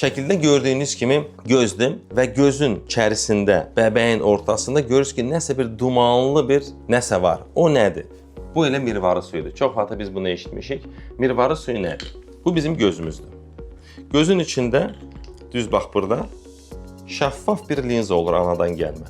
Şəkildə gördüyünüz kimi gözdür və gözün içərisində, bəbəyin ortasında görürsünüz ki, nəsə bir dumanlı bir nəsə var. O nədir? Bu elə mirvarı suyudur. Çox vaxt biz bunu eşitmişik. Mirvarı suyu nədir? Bu bizim gözümüzdür. Gözün içində, düz bax burada, şəffaf bir linza olur anadan gəlmə.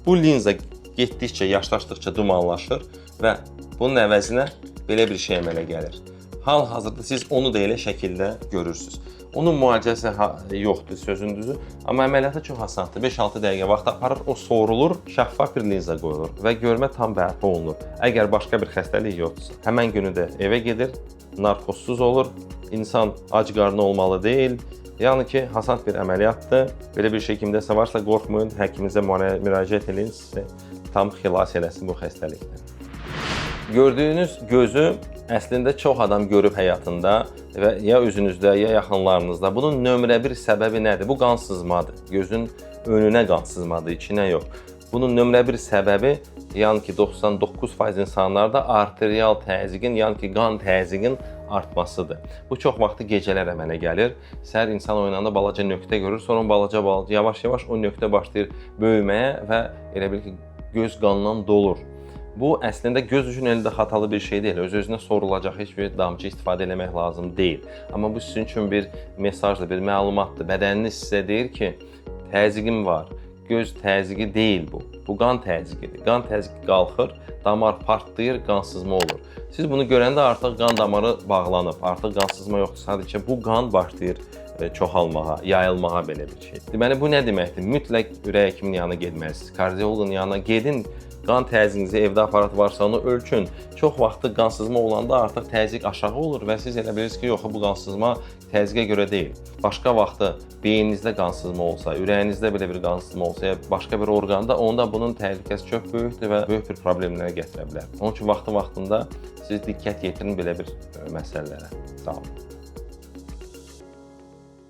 Bu linza getdikcə, yaşlaşdıqca dumanlaşır və bunun əvəzinə belə bir şey əmələ gəlir. Hal-hazırda siz onu da elə şəkildə görürsünüz. Onun müalicəsi yoxdur, sözün düzü. Amma əməliyyatı çox asandır. 5-6 dəqiqə vaxt aparır, o soğurulur, şəffaf bir linza qoyulur və görmə tam bərpa olunur. Əgər başqa bir xəstəlik yoxdursa, həmən günü də evə gedir, narkozsuz olur, insan ac qarnı olmalı deyil. Yəni ki, hasant bir əməliyyatdır. Belə bir şey kimdəsə varsa qorxmayın, həkiminizə müraciət edin, sizi tam xilas eləsin bu xəstəlikdən. Gördüyünüz gözü əslində çox adam görüb həyatında və ya özünüzdə, ya yaxınlarınızda. Bunun nömrə bir səbəbi nədir? Bu qan sızmadır. Gözün önünə qan sızmadır, içinə yox. Bunun nömrə bir səbəbi, yəni ki, 99% insanlarda arterial təzyiqin, yəni ki, qan təzyiqin artmasıdır. Bu çox vaxtı gecələr əmələ gəlir. Səhər insan oyananda balaca nöqtə görür, sonra balaca yavaş-yavaş o nöqtə başlayır böyüməyə və elə bil ki, göz qanla dolur. Bu əslində göz üçün elə də xatalı bir şey deyil. Öz-özünə sorulacaq heç bir damcı istifadə etmək lazım deyil. Amma bu sizin üçün bir mesajdır, bir məlumatdır. Bədəniniz sizə deyir ki, təzyiqim var. Göz təzyiqi deyil bu. Bu qan təzyiqidir. Qan təzyiqi qalxır, damar partlayır, qansızma olur. Siz bunu görəndə artıq qan damarı bağlanıb, artıq qansızma yoxdur. Sadəcə bu qan başlayır çoxalmağa, yayılmağa belə bir şey. Deməli, bu nə deməkdir? Mütləq ürək həkiminin yanına getməlisiniz. Kardioloqun yanına gedin. Qan təzyiqinizi evdə aparat varsa onu ölçün. Çox vaxtı qansızma olanda artıq təzyiq aşağı olur və siz elə bilirsiniz ki, yox, bu qansızma təzyiqə görə deyil. Başqa vaxtı beyninizdə qansızma olsa, ürəyinizdə belə bir qansızma olsa, ya başqa bir orqanda, onda bunun təhlükəsi çox böyükdür və böyük bir problemlərə gətirə bilər. Onun üçün vaxtında siz diqqət yetirin belə bir məsələlərə. Sağ olun.